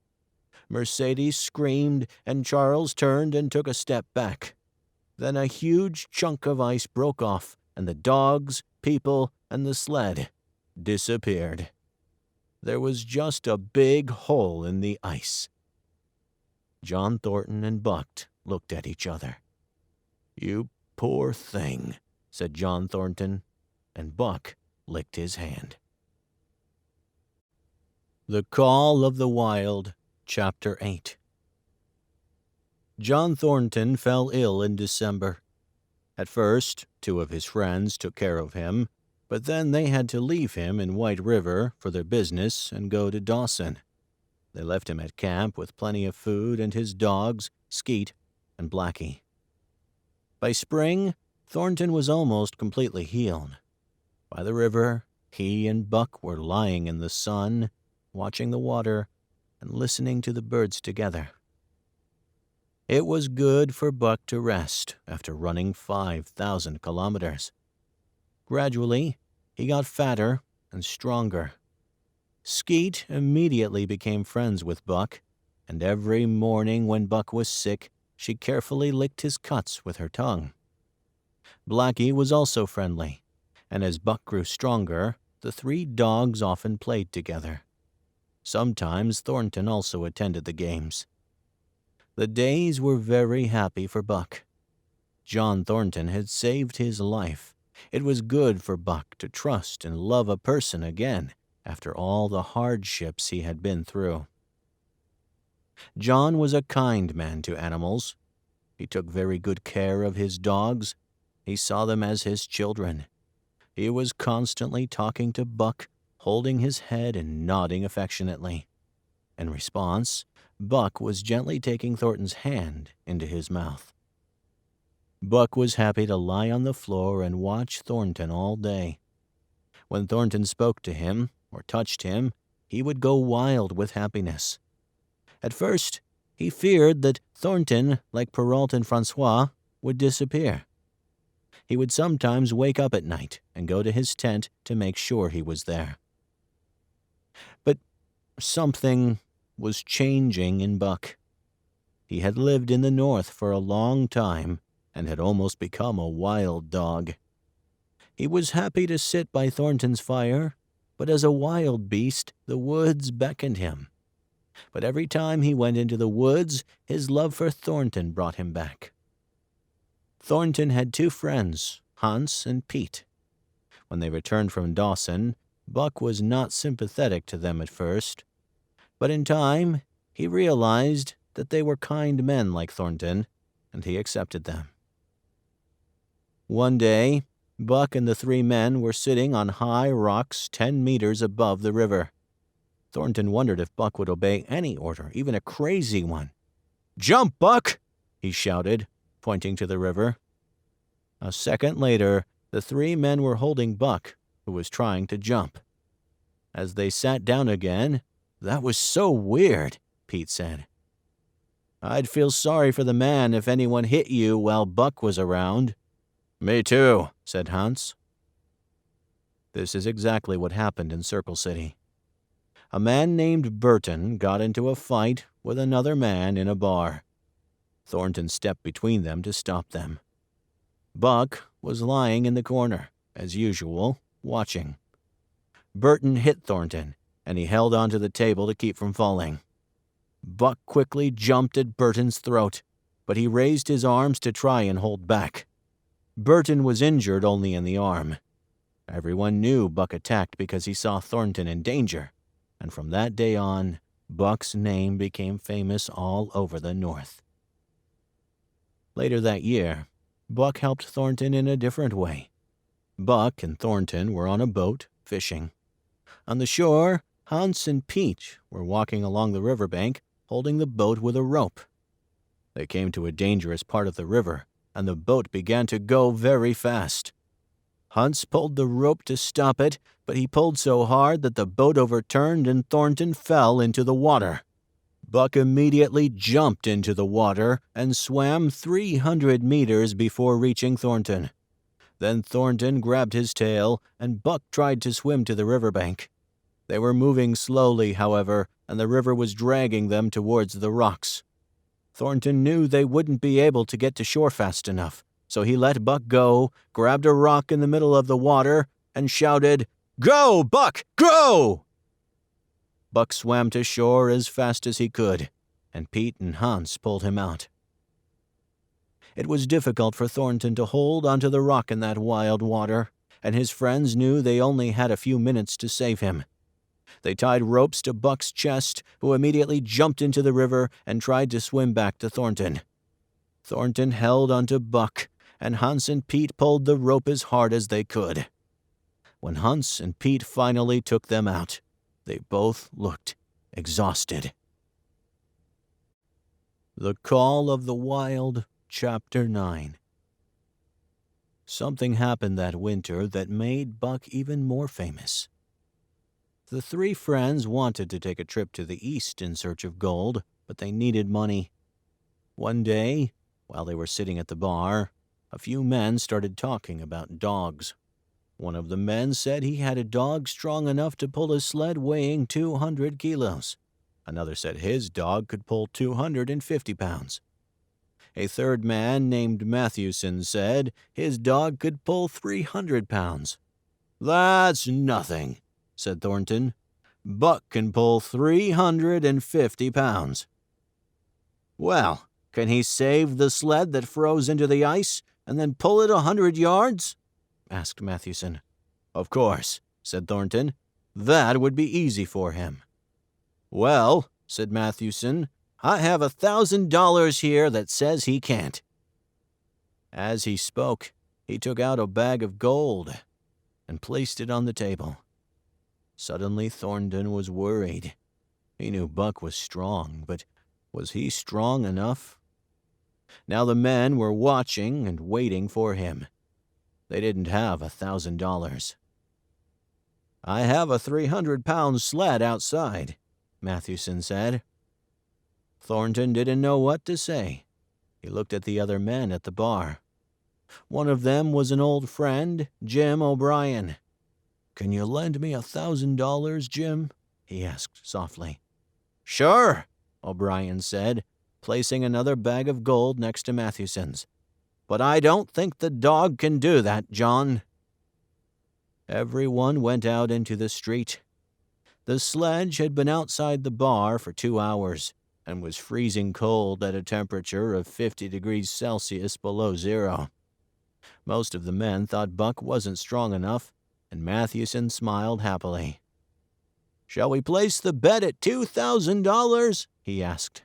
Mercedes screamed, and Charles turned and took a step back. Then a huge chunk of ice broke off, and the dogs, people, and the sled disappeared. There was just a big hole in the ice. John Thornton and Buck looked at each other. "You poor thing," said John Thornton, and Buck licked his hand. The Call of the Wild, Chapter 8. John Thornton fell ill in December. At first, 2 of his friends took care of him, but then they had to leave him in White River for their business and go to Dawson. They left him at camp with plenty of food and his dogs, Skeet and Blackie. By spring, Thornton was almost completely healed. By the river, he and Buck were lying in the sun, watching the water and listening to the birds together. It was good for Buck to rest after running 5,000 kilometers. Gradually, he got fatter and stronger. Skeet immediately became friends with Buck, and every morning when Buck was sick, she carefully licked his cuts with her tongue. Blackie was also friendly, and as Buck grew stronger, the 3 dogs often played together. Sometimes Thornton also attended the games. The days were very happy for Buck. John Thornton had saved his life. It was good for Buck to trust and love a person again after all the hardships he had been through. John was a kind man to animals. He took very good care of his dogs. He saw them as his children. He was constantly talking to Buck, holding his head and nodding affectionately. In response, Buck was gently taking Thornton's hand into his mouth. Buck was happy to lie on the floor and watch Thornton all day. When Thornton spoke to him or touched him, he would go wild with happiness. At first, he feared that Thornton, like Perrault and Francois, would disappear. He would sometimes wake up at night and go to his tent to make sure he was there. But something was changing in Buck. He had lived in the north for a long time and had almost become a wild dog. He was happy to sit by Thornton's fire, but as a wild beast, the woods beckoned him. But every time he went into the woods, his love for Thornton brought him back. Thornton had 2 friends, Hans and Pete. When they returned from Dawson, Buck was not sympathetic to them at first, but in time he realized that they were kind men like Thornton, and he accepted them. One day, Buck and the 3 men were sitting on high rocks 10 meters above the river. Thornton wondered if Buck would obey any order, even a crazy one. "Jump, Buck!" he shouted, pointing to the river. A second later, the 3 men were holding Buck, who was trying to jump. As they sat down again, "That was so weird," Pete said. "I'd feel sorry for the man if anyone hit you while Buck was around." "Me too," said Hans. This is exactly what happened in Circle City. A man named Burton got into a fight with another man in a bar. Thornton stepped between them to stop them. Buck was lying in the corner, as usual, watching. Burton hit Thornton, and he held onto the table to keep from falling. Buck quickly jumped at Burton's throat, but he raised his arms to try and hold back. Burton was injured only in the arm. Everyone knew Buck attacked because he saw Thornton in danger, and from that day on, Buck's name became famous all over the North. Later that year, Buck helped Thornton in a different way. Buck and Thornton were on a boat, fishing. On the shore, Hans and Pete were walking along the riverbank, holding the boat with a rope. They came to a dangerous part of the river, and the boat began to go very fast. Hans pulled the rope to stop it, but he pulled so hard that the boat overturned and Thornton fell into the water. Buck immediately jumped into the water and swam 300 meters before reaching Thornton. Then Thornton grabbed his tail, and Buck tried to swim to the riverbank. They were moving slowly, however, and the river was dragging them towards the rocks. Thornton knew they wouldn't be able to get to shore fast enough, so he let Buck go, grabbed a rock in the middle of the water, and shouted, "Go, Buck, go!" Buck swam to shore as fast as he could, and Pete and Hans pulled him out. It was difficult for Thornton to hold onto the rock in that wild water, and his friends knew they only had a few minutes to save him. They tied ropes to Buck's chest, who immediately jumped into the river and tried to swim back to Thornton. Thornton held onto Buck, and Hans and Pete pulled the rope as hard as they could. When Hans and Pete finally took them out, they both looked exhausted. The Call of the Wild, Chapter 9. Something happened that winter that made Buck even more famous. The three friends wanted to take a trip to the east in search of gold, but they needed money. One day, while they were sitting at the bar, a few men started talking about dogs. One of the men said he had a dog strong enough to pull a sled weighing 200 kilos. Another said his dog could pull 250 pounds. A third man named Matthewson said his dog could pull 300 pounds. "That's nothing," said Thornton. "Buck can pull 350 pounds. "Well, can he save the sled that froze into the ice and then pull it 100 yards? Asked Matthewson. "Of course," said Thornton. "That would be easy for him." "Well," said Matthewson, "I have $1,000 here that says he can't." As he spoke, he took out a bag of gold and placed it on the table. Suddenly Thornton was worried. He knew Buck was strong, but was he strong enough? Now the men were watching and waiting for him. They didn't have $1,000. "I have a 300-pound sled outside," Matthewson said. Thornton didn't know what to say. He looked at the other men at the bar. One of them was an old friend, Jim O'Brien. "Can you lend me $1,000, Jim?" he asked softly. "Sure," O'Brien said, placing another bag of gold next to Matthewson's. "But I don't think the dog can do that, John." Everyone went out into the street. The sledge had been outside the bar for 2 hours and was freezing cold at a temperature of 50 degrees Celsius below zero. Most of the men thought Buck wasn't strong enough, and Matthewson smiled happily. "Shall we place the bet at $2,000? he asked.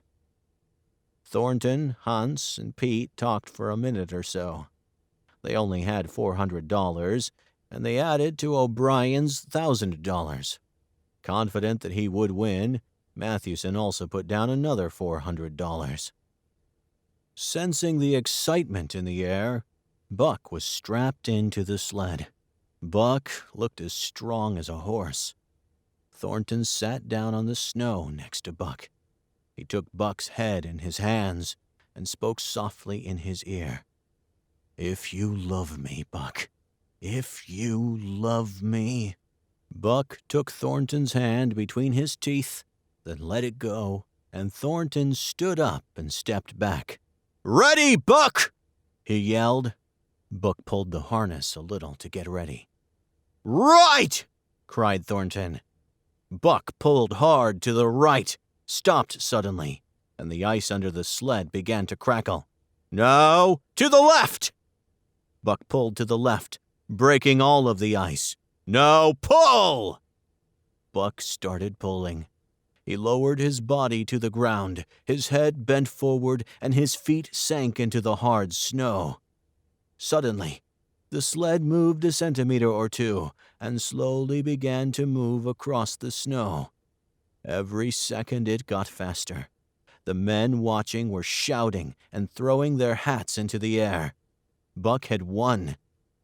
Thornton, Hans, and Pete talked for a minute or so. They only had $400, and they added to O'Brien's $1,000. Confident that he would win, Matthewson also put down another $400. Sensing the excitement in the air, Buck was strapped into the sled. Buck looked as strong as a horse. Thornton sat down on the snow next to Buck. He took Buck's head in his hands and spoke softly in his ear. "If you love me, Buck, if you love me." Buck took Thornton's hand between his teeth, then let it go, and Thornton stood up and stepped back. "Ready, Buck!" he yelled. Buck pulled the harness a little to get ready. "Right!" cried Thornton. Buck pulled hard to the right, stopped suddenly, and the ice under the sled began to crackle. "No, to the left!" Buck pulled to the left, breaking all of the ice. "No, pull!" Buck started pulling. He lowered his body to the ground, his head bent forward, and his feet sank into the hard snow. Suddenly, the sled moved a centimeter or two and slowly began to move across the snow. Every second it got faster. The men watching were shouting and throwing their hats into the air. Buck had won.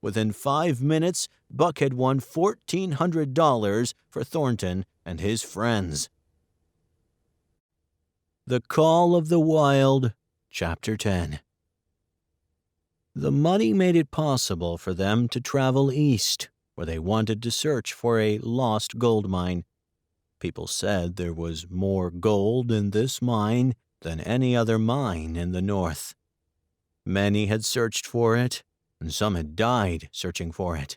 Within 5 minutes, Buck had won $1,400 for Thornton and his friends. The Call of the Wild, Chapter 10. The money made it possible for them to travel east, where they wanted to search for a lost gold mine. People said there was more gold in this mine than any other mine in the north. Many had searched for it, and some had died searching for it.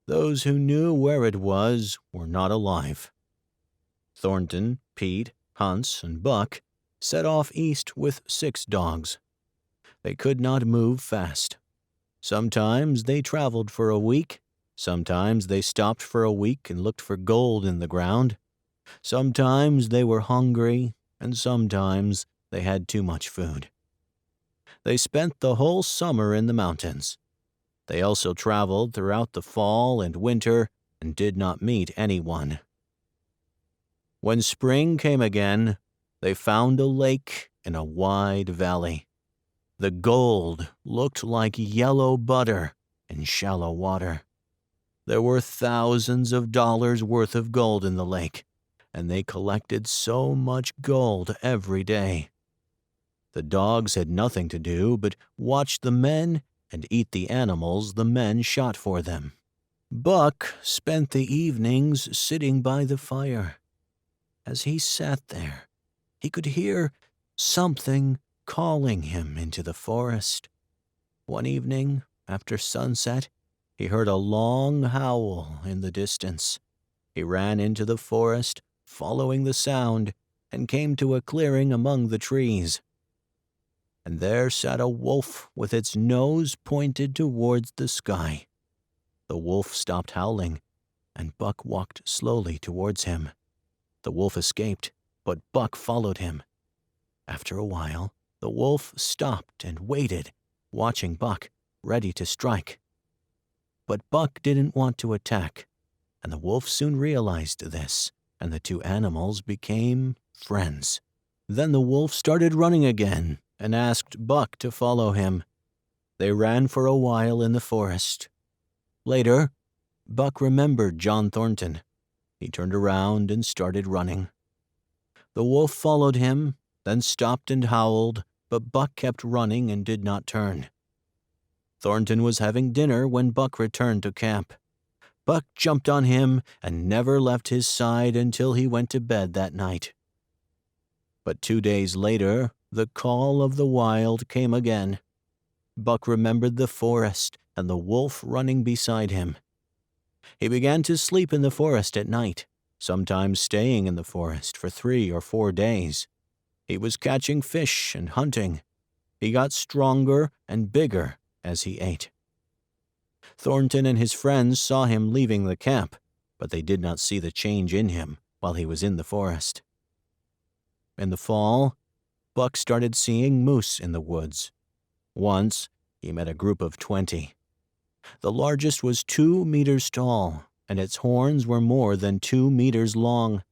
Those who knew where it was were not alive. Thornton, Pete, Hunts, and Buck set off east with 6 dogs. They could not move fast. Sometimes they traveled for a week. Sometimes they stopped for a week and looked for gold in the ground. Sometimes they were hungry, and sometimes they had too much food. They spent the whole summer in the mountains. They also traveled throughout the fall and winter and did not meet anyone. When spring came again, they found a lake in a wide valley. The gold looked like yellow butter in shallow water. There were thousands of dollars worth of gold in the lake, and they collected so much gold every day. The dogs had nothing to do but watch the men and eat the animals the men shot for them. Buck spent the evenings sitting by the fire. As he sat there, he could hear something calling him into the forest. One evening, after sunset, he heard a long howl in the distance. He ran into the forest, following the sound, and came to a clearing among the trees. And there sat a wolf with its nose pointed towards the sky. The wolf stopped howling, and Buck walked slowly towards him. The wolf escaped, but Buck followed him. After a while, the wolf stopped and waited, watching Buck, ready to strike. But Buck didn't want to attack, and the wolf soon realized this, and the 2 animals became friends. Then the wolf started running again and asked Buck to follow him. They ran for a while in the forest. Later, Buck remembered John Thornton. He turned around and started running. The wolf followed him, then stopped and howled, but Buck kept running and did not turn. Thornton was having dinner when Buck returned to camp. Buck jumped on him and never left his side until he went to bed that night. But 2 days later, the call of the wild came again. Buck remembered the forest and the wolf running beside him. He began to sleep in the forest at night, sometimes staying in the forest for 3 or 4 days. He was catching fish and hunting. He got stronger and bigger as he ate. Thornton and his friends saw him leaving the camp, but they did not see the change in him while he was in the forest. In the fall, Buck started seeing moose in the woods. Once, he met a group of 20. The largest was 2 meters tall, and its horns were more than 2 meters long.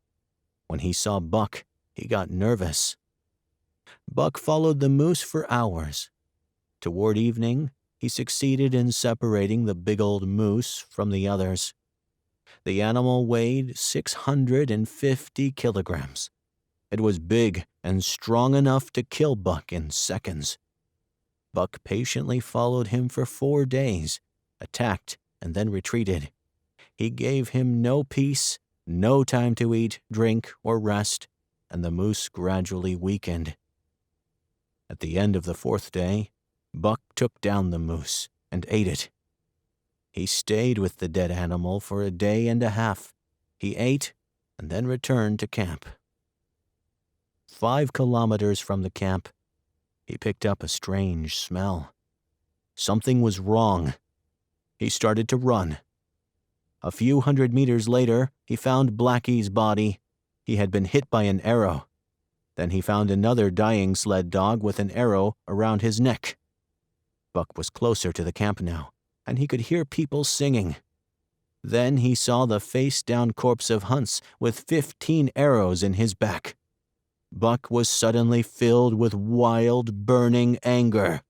When he saw Buck, he got nervous. Buck followed the moose for hours. Toward evening, he succeeded in separating the big old moose from the others. The animal weighed 650 kilograms. It was big and strong enough to kill Buck in seconds. Buck patiently followed him for 4 days, attacked, and then retreated. He gave him no peace, no time to eat, drink, or rest, and the moose gradually weakened. At the end of the 4th day, Buck took down the moose and ate it. He stayed with the dead animal for a day and a half. He ate and then returned to camp. 5 kilometers from the camp, he picked up a strange smell. Something was wrong. He started to run. A few hundred meters later, he found Blackie's body. He had been hit by an arrow. Then he found another dying sled dog with an arrow around his neck. Buck was closer to the camp now, and he could hear people singing. Then he saw the face-down corpse of Hunts with 15 arrows in his back. Buck was suddenly filled with wild, burning anger.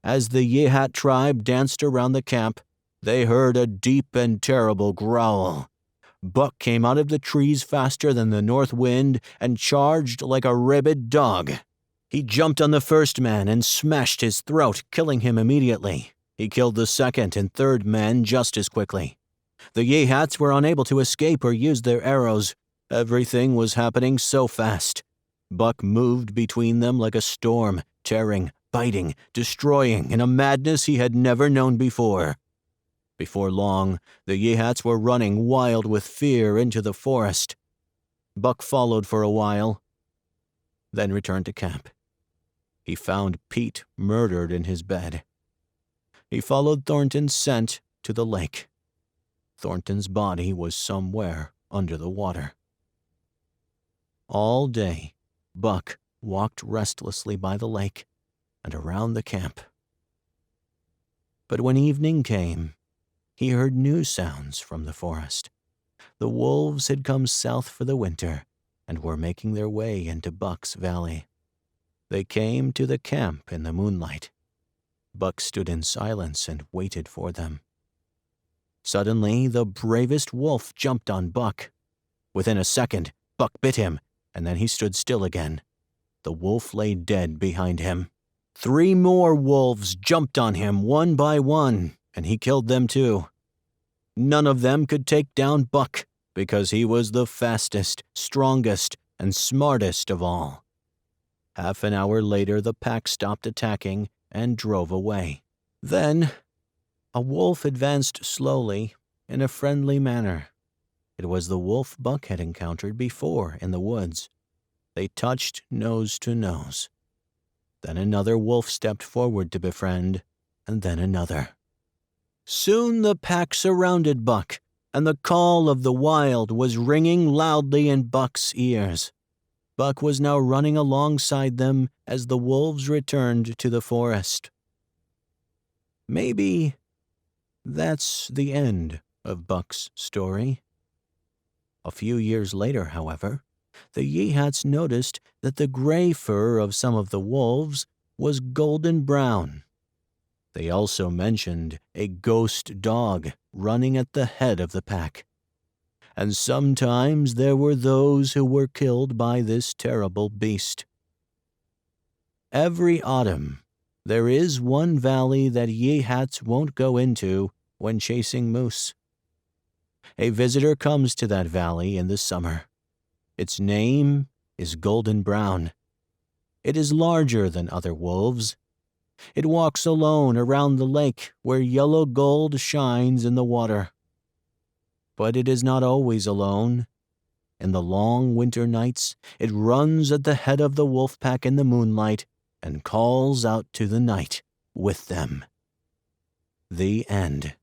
As the Yehat tribe danced around the camp, they heard a deep and terrible growl. Buck came out of the trees faster than the north wind and charged like a rabid dog. He jumped on the first man and smashed his throat, killing him immediately. He killed the second and third men just as quickly. The Yehats were unable to escape or use their arrows. Everything was happening so fast. Buck moved between them like a storm, tearing, biting, destroying in a madness he had never known before. Before long, the Yehats were running wild with fear into the forest. Buck followed for a while, then returned to camp. He found Pete murdered in his bed. He followed Thornton's scent to the lake. Thornton's body was somewhere under the water. All day, Buck walked restlessly by the lake and around the camp. But when evening came, he heard new sounds from the forest. The wolves had come south for the winter and were making their way into Buck's valley. They came to the camp in the moonlight. Buck stood in silence and waited for them. Suddenly, the bravest wolf jumped on Buck. Within a second, Buck bit him, and then he stood still again. The wolf lay dead behind him. 3 more wolves jumped on him one by one, and he killed them too. None of them could take down Buck because he was the fastest, strongest, and smartest of all. Half an hour later, the pack stopped attacking and drove away. Then, a wolf advanced slowly in a friendly manner. It was the wolf Buck had encountered before in the woods. They touched nose to nose. Then another wolf stepped forward to befriend, and then another. Soon the pack surrounded Buck, and the call of the wild was ringing loudly in Buck's ears. Buck was now running alongside them as the wolves returned to the forest. Maybe that's the end of Buck's story. A few years later, however, the Yehats noticed that the gray fur of some of the wolves was golden brown. They also mentioned a ghost dog running at the head of the pack. And sometimes there were those who were killed by this terrible beast. Every autumn, there is one valley that Yehats won't go into when chasing moose. A visitor comes to that valley in the summer. Its name is Golden Brown. It is larger than other wolves. It walks alone around the lake where yellow gold shines in the water. But it is not always alone. In the long winter nights, it runs at the head of the wolf pack in the moonlight and calls out to the night with them. The end.